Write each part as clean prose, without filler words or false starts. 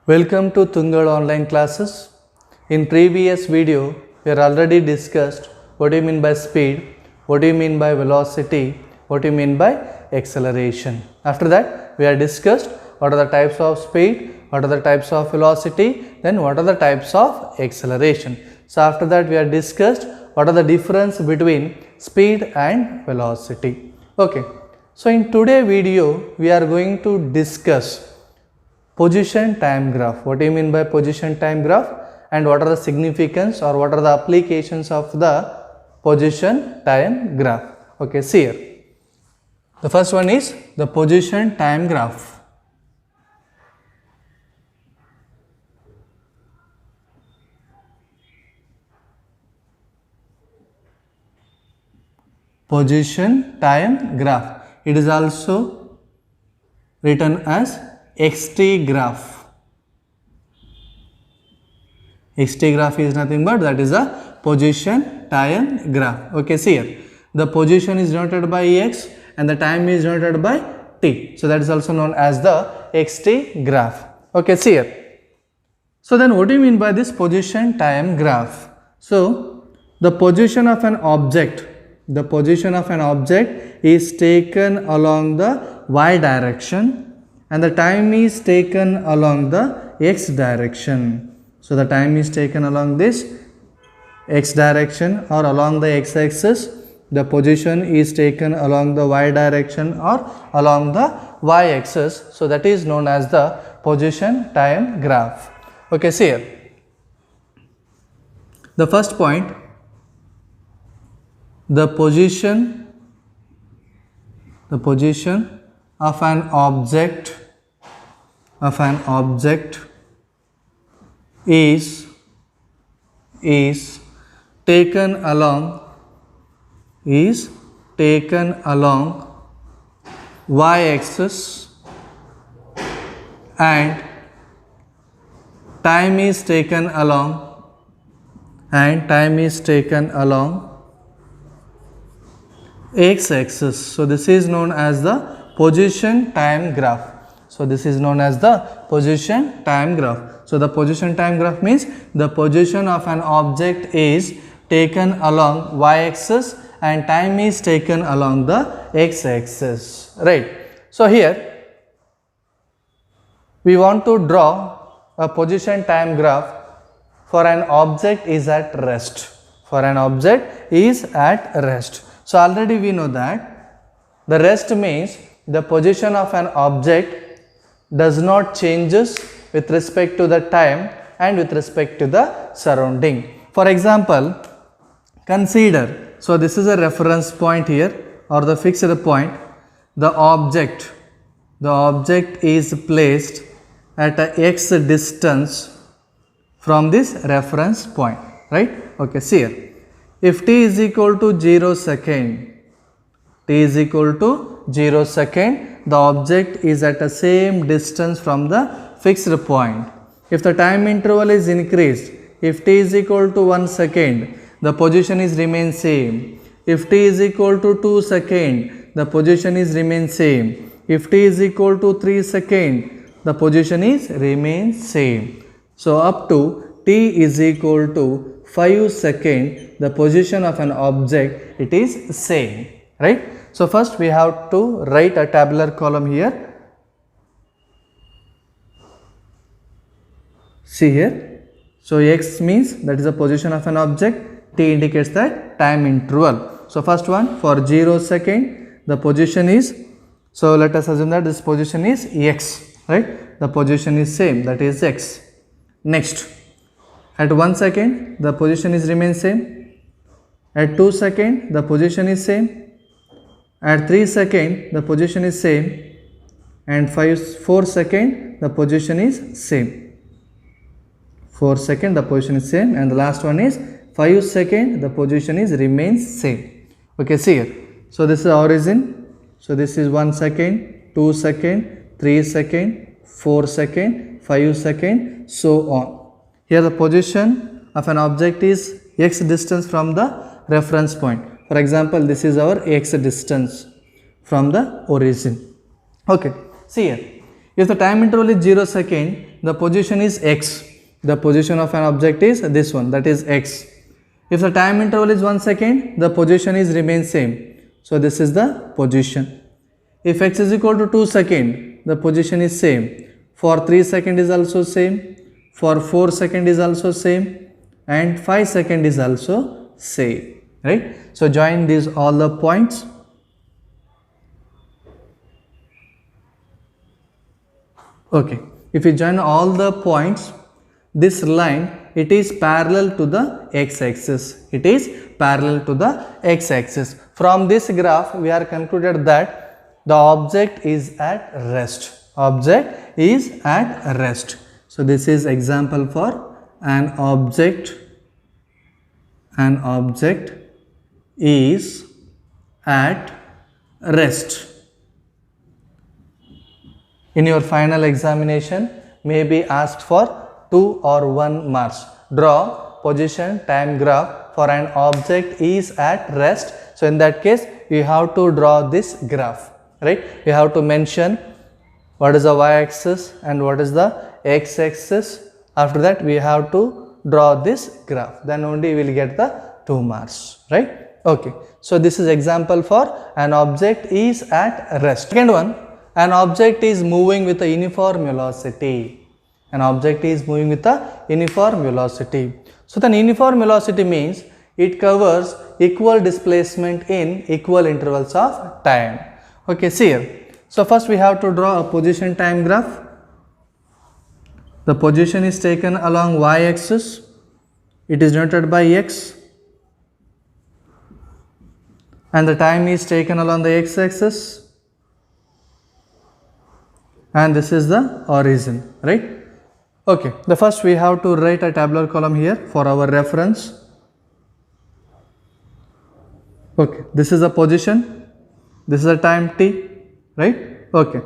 Welcome to Tungal online classes. In previous video, we are already discussed what do you mean by speed, what do you mean by velocity, what do you mean by acceleration. After that, we are discussed what are the types of speed, what are the types of velocity, then what are the types of acceleration. So after that, we are discussed what are the difference between speed and velocity. Okay. So in today's video, we are going to discuss position time graph. What do you mean by position time graph, and what are the significance or what are the applications of the position time graph? Okay, see here. The first one is the position time graph. Position time graph. It is also written as XT graph. XT graph is nothing but that is a position time graph. Okay, see here. The position is denoted by X and the time is denoted by T. So that is also known as the XT graph. Okay, see here. So then what do you mean by this position time graph? So the position of an object, is taken along the Y direction and the time is taken along the X direction. So the time is taken along this X direction or along the X axis. The position is taken along the Y direction or along the Y axis. So that is known as the position time graph. Okay, see here. The first point, the position of an object is taken along y axis and time is taken along x axis. So this is known as the position time graph. So the position time graph means the position of an object is taken along y axis and time is taken along the x axis, right? So here we want to draw a position time graph for an object is at rest. So already we know that the rest means the position of an object does not changes with respect to the time and with respect to the surrounding. For example, consider, so this is a reference point here or the fixed point. The object is placed at a x distance from this reference point, right? Okay, see here. If t is equal to 0 second, the object is at the same distance from the fixed point. If the time interval is increased, if t is equal to 1 second, the position is remain same. If t is equal to 2 second, the position is remain same. If t is equal to 3 second, the position is remain same. So up to t is equal to 5 second, the position of an object, it is same, right? So first we have to write a tabular column here. See here. So x means that is the position of an object, t indicates that time interval. So first one, for 0 second, the position is, so let us assume that this position is x, right? The position is same, that is x. Next, at 1 second, the position is remain same. At 2 second, the position is same. At 3 second, the position is same. And 4 second, the position is same. 4 second, the position is same. And the last one is 5 second, the position is remains same. Okay, see here. So this is origin. So this is 1 second, 2 second, 3 second, 4 second, 5 second, so on. Here the position of an object is x distance from the reference point. For example, this is our x distance from the origin. Okay, see here. If the time interval is 0 second, the position is x. The position of an object is this one, that is x. If the time interval is 1 second, the position is remain same. So this is the position. If x is equal to 2 second, the position is same. For 3 second is also same. For 4 second is also same. And 5 second is also same. Right? So join these all the points. Okay. If you join all the points, this line, it is parallel to the x-axis. It is parallel to the x-axis. From this graph, we are concluded that the object is at rest. Object is at rest. So this is example for an object. An object is at rest. In your final examination, may be asked for 2 or 1 marks. Draw position time graph for an object is at rest. So in that case, you have to draw this graph, right? You have to mention what is the y-axis and what is the x-axis. After that, we have to draw this graph. Then only we will get the 2 marks, right? Okay. So this is example for an object is at rest. Second one, an object is moving with a uniform velocity. An object is moving with a uniform velocity. So the uniform velocity means it covers equal displacement in equal intervals of time. Okay, see here. So first we have to draw a position time graph. The position is taken along y-axis. It is denoted by x. And the time is taken along the x-axis. And this is the origin, right? Okay, the first we have to write a tabular column here for our reference. Okay, this is the position, this is the time t, right? Okay,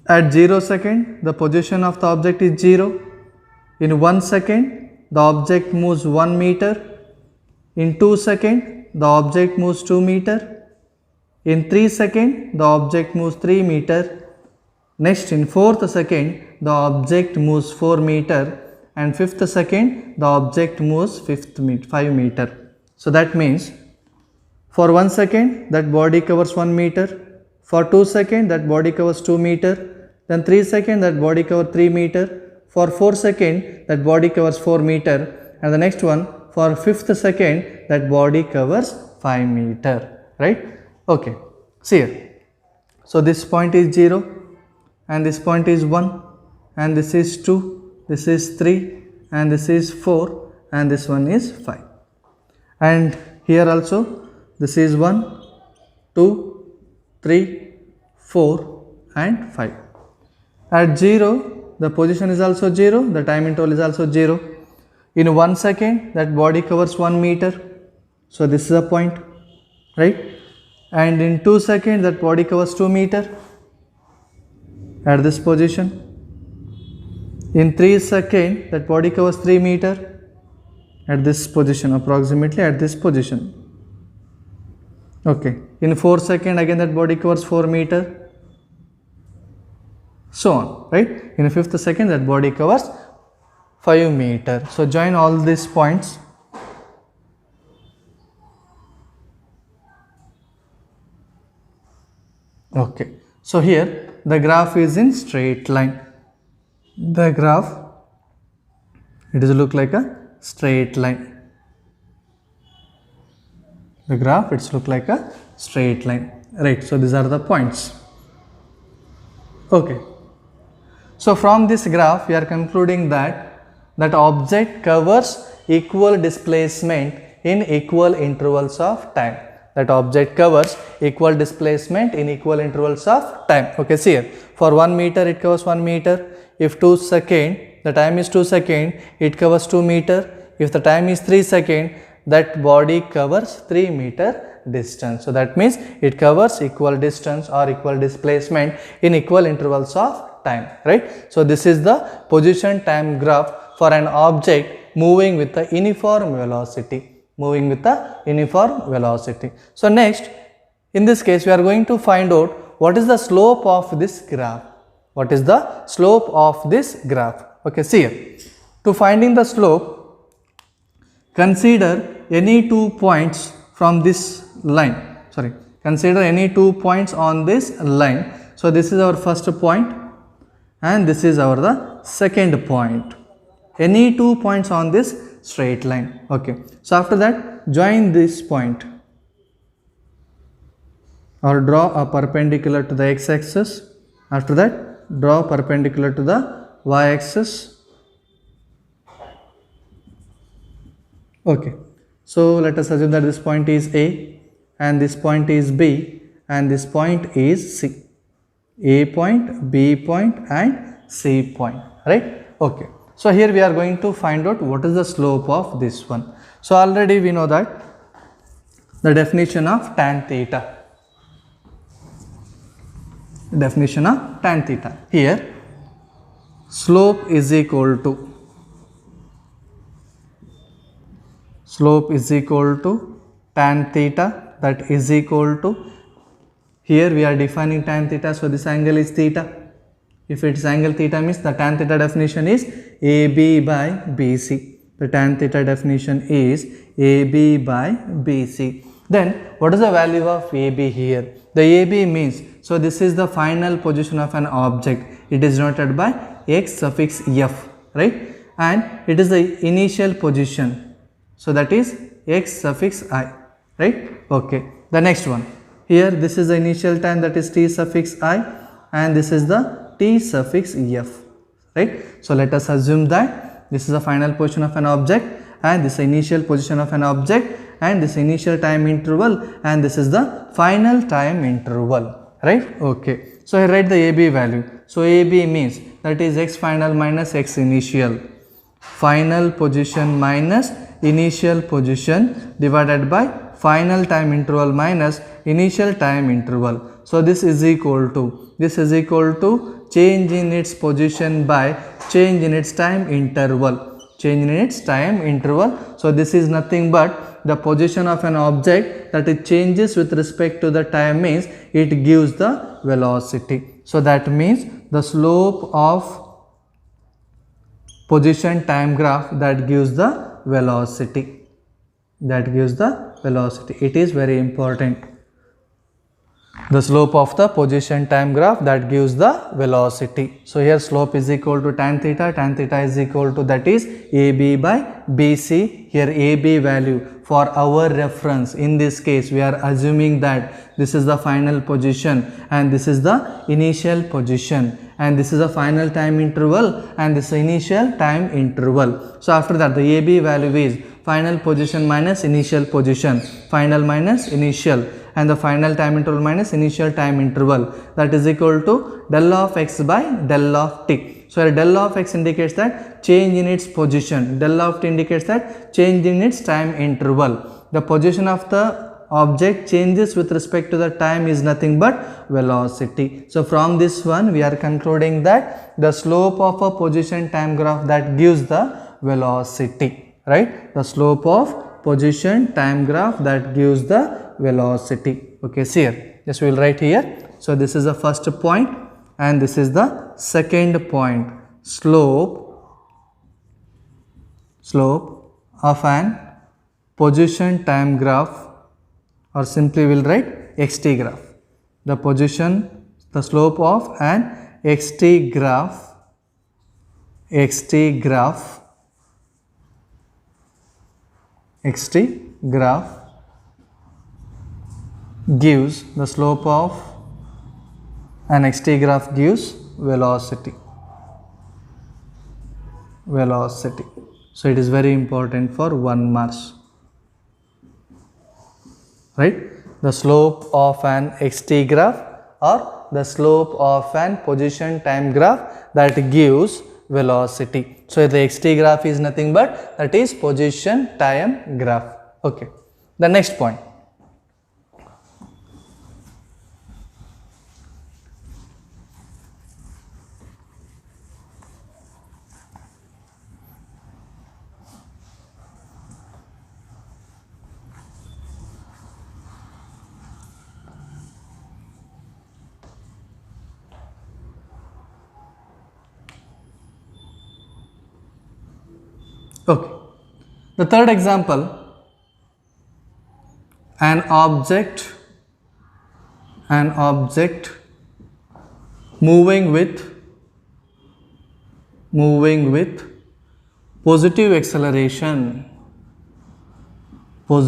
at 0 second, the position of the object is 0. In 1 second, the object moves 1 meter. In 2 second, the object moves 2 meter. In 3 second, the object moves 3 meter. Next, in 4th second, the object moves 4 meter, and 5th second, the object moves 5 meter. So that means, for 1 second, that body covers 1 meter. For 2 second, that body covers 2 meter. Then 3 second, that body covers 3 meter. For 4 second, that body covers 4 meter. And the next one, for 5th second, that body covers 5 meter. Right? Okay. See here. So this point is 0. And this point is 1, and this is 2, this is 3, and this is 4, and this one is 5. And here also, this is 1, 2, 3, 4, and 5. At 0, the position is also 0, the time interval is also 0. In 1 second, that body covers 1 meter. So this is a point, right? And in 2 seconds, that body covers 2 meter. At this position. In 3 seconds, that body covers 3 meter at this position, approximately at this position. Okay. In 4 seconds, again that body covers 4 meter. So on, right? In 5th second, that body covers 5 meter. So join all these points. Okay. So here the graph is in straight line. The graph, it is look like a straight line. The graph, it's look like a straight line. Right. So these are the points. Okay. So from this graph, we are concluding that object covers equal displacement in equal intervals of time. That object covers equal displacement in equal intervals of time. Okay, see here. For 1 meter, it covers 1 meter. If 2 seconds, the time is 2 seconds, it covers 2 meter. If the time is 3 seconds, that body covers 3 meter distance. So that means it covers equal distance or equal displacement in equal intervals of time, right? So this is the position time graph for an object moving with a uniform velocity. Moving with a uniform velocity. So next, in this case, we are going to find out what is the slope of this graph. What is the slope of this graph? Okay, see here. To finding the slope, consider any 2 points from this line. Sorry, consider any 2 points on this line. So this is our first point and this is our the second point. Any 2 points on this straight line. Okay. So after that, join this point or draw a perpendicular to the x-axis. After that, draw perpendicular to the y-axis. Okay. So let us assume that this point is A and this point is B and this point is C. A point, B point and C point, right? Okay. So here we are going to find out what is the slope of this one. So already we know that the definition of tan theta. Definition of tan theta. Here slope is equal to tan theta, that is equal to, here we are defining tan theta, so this angle is theta. If it is angle theta means the tan theta definition is AB by BC. The tan theta definition is AB by BC. Then what is the value of AB here? The AB means, so this is the final position of an object. It is denoted by x suffix f, right? And it is the initial position. So that is x suffix I, right? Okay. The next one. Here this is the initial time, that is t suffix I, and this is the t suffix f, right? So let us assume that this is the final position of an object and this is the initial position of an object and this initial time interval and this is the final time interval, right? Okay. So I write the AB value. So AB means that is x final minus x initial. Final position minus initial position divided by final time interval minus initial time interval. So this is equal to change in its position by change in its time interval. Change in its time interval. So this is nothing but the position of an object that it changes with respect to the time means it gives the velocity. So that means the slope of position time graph that gives the velocity. It is very important. The slope of the position time graph that gives the velocity. So here slope is equal to tan theta is equal to, that is AB by BC. Here AB value for our reference, in this case we are assuming that this is the final position and this is the initial position and this is the final time interval and this is the initial time interval. So after that the AB value is final position minus initial position, final minus initial, and the final time interval minus initial time interval, that is equal to del of x by del of t. So del of x indicates that change in its position, del of t indicates that change in its time interval. The position of the object changes with respect to the time is nothing but velocity. So from this one we are concluding that the slope of a position time graph that gives the velocity, right? The slope of position time graph that gives the velocity. Okay, see here, just we will write here. So this is the first point and this is the second point. Slope of an position time graph, or simply we will write xt graph. The slope of an xt graph gives, the slope of an xt graph gives velocity. So it is very important for 1 mark, right? The slope of an xt graph or the slope of an position time graph that gives velocity. So the xt graph is nothing but that is position time graph. Okay. The next point. Okay. The third example, an object moving with positive acceleration, or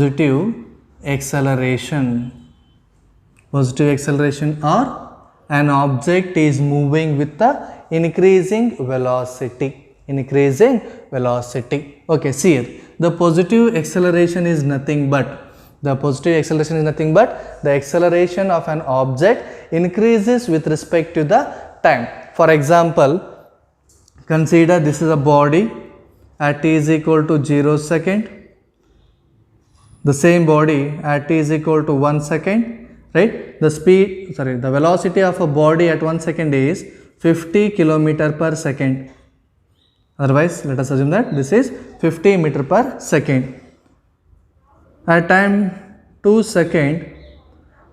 an object is moving with the increasing velocity. Okay, see here, the positive acceleration is nothing but the acceleration of an object increases with respect to the time. For example, consider this is a body at t is equal to 0 second. The same body at t is equal to 1 second, right? The velocity of a body at 1 second is 50 kilometer per second. Otherwise, let us assume that this is 50 meter per second. At time 2 second,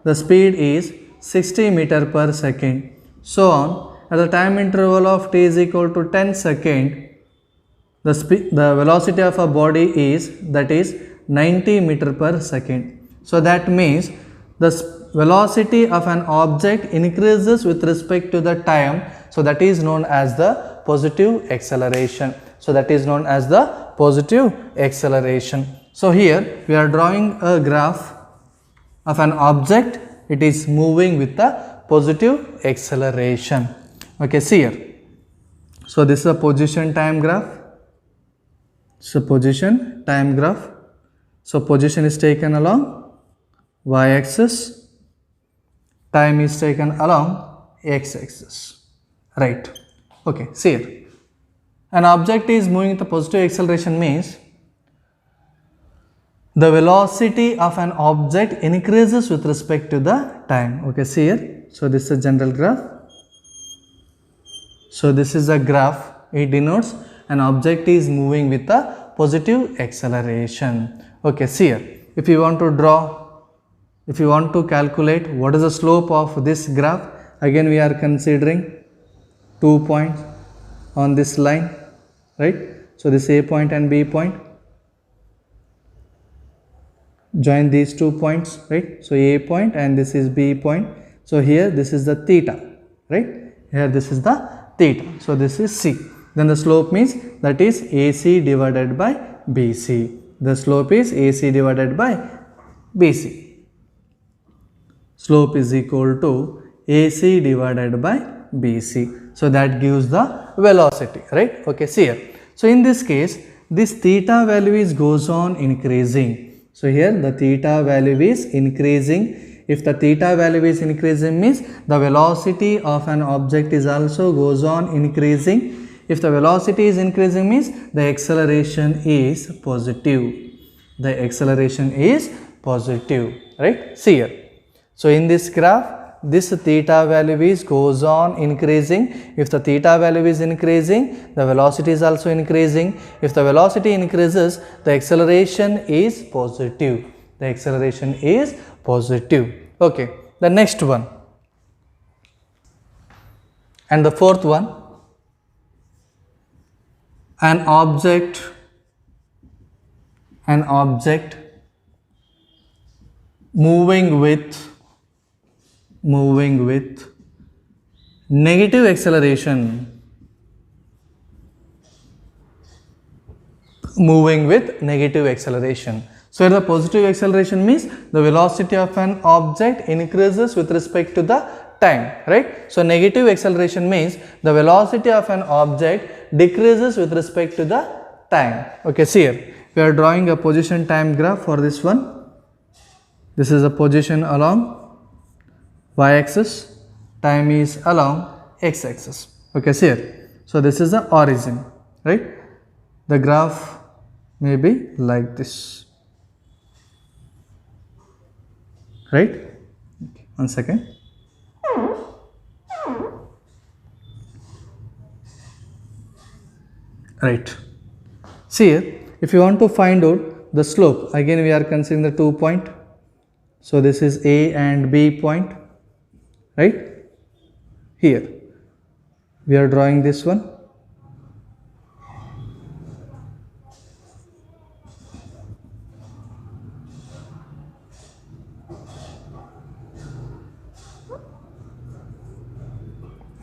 the speed is 60 meter per second. So on, at the time interval of t is equal to 10 second, the velocity of a body is 90 meter per second. So that means the velocity of an object increases with respect to the time. So that is known as the positive acceleration. So here we are drawing a graph of an object. It is moving with the positive acceleration. Okay, see here. So this is a position time graph. So position is taken along y-axis, time is taken along x-axis, right? Okay, see here. An object is moving with a positive acceleration means the velocity of an object increases with respect to the time. Okay, see here. So this is a general graph. So this is a graph. It denotes an object is moving with a positive acceleration. Okay, see here. If you want to calculate what is the slope of this graph, again we are considering 2 points on this line, right? So this A point and B point. Join these 2 points, right? So A point and this is B point. So here this is the theta, right? Here this is the theta. So this is C. Then the slope means that is AC divided by BC. The slope is AC divided by BC. Slope is equal to AC divided by BC. So that gives the velocity, right? Okay, see here. So in this case, this theta value goes on increasing. So here the theta value is increasing. If the theta value is increasing means the velocity of an object is also goes on increasing. If the velocity is increasing means the acceleration is positive. Right? See here. So in this graph, this theta value goes on increasing. If the theta value is increasing, the velocity is also increasing. If the velocity increases, the acceleration is positive. Okay, the next one. And the fourth one, an object moving with negative acceleration. So the positive acceleration means the velocity of an object increases with respect to the time, right? So negative acceleration means the velocity of an object decreases with respect to the time. Okay, see here. We are drawing a position time graph for this one. This is a position along y-axis, time is along x-axis. Okay, see here. So this is the origin, right? The graph may be like this, right? Okay, 1 second. Right. See here, if you want to find out the slope, again we are considering the 2 point. So this is A and B point, right? Here we are drawing this one.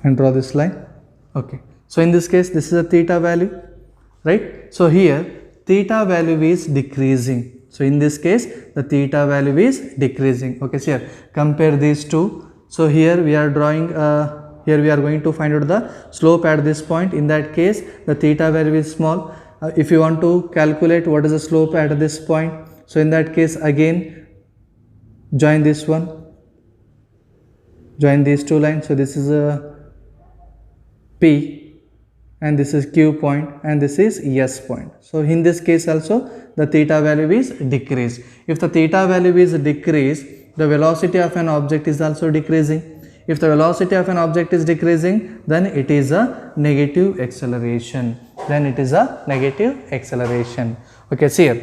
and draw this line. Okay, so in this case this is a theta value, right? So here theta value is decreasing. So in this case the theta value is decreasing. Okay, so here compare these two. So here we are drawing here we are going to find out the slope at this point. In that case the theta value is small. If you want to calculate what is the slope at this point, so in that case again join this one, join these two lines. So this is a P and this is Q point and this is S point. So in this case also the theta value is decreased. If the theta value is decreased, the velocity of an object is also decreasing. If the velocity of an object is decreasing, then it is a negative acceleration. Okay, see here.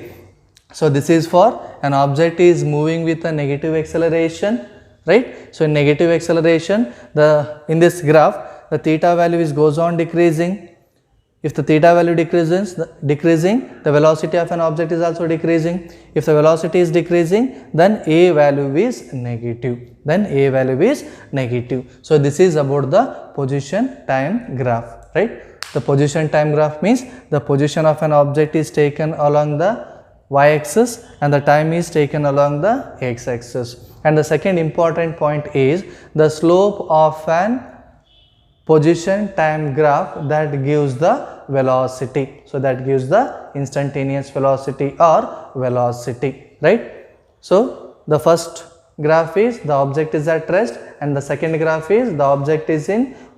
So this is for an object is moving with a negative acceleration, right? So in negative acceleration, in this graph, the theta value goes on decreasing. If the theta value decreasing, the velocity of an object is also decreasing. If the velocity is decreasing, then a value is negative. So this is about the position time graph, right? The position time graph means the position of an object is taken along the y-axis and the time is taken along the x-axis. And the second important point is the slope of an position time graph that gives the velocity. So that gives the instantaneous velocity or velocity, right? So the first graph is the object is at rest, and the second graph is the object is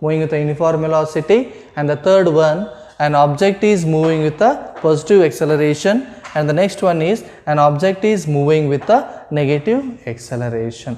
moving with a uniform velocity, and the third one an object is moving with a positive acceleration, and the next one is an object is moving with a negative acceleration.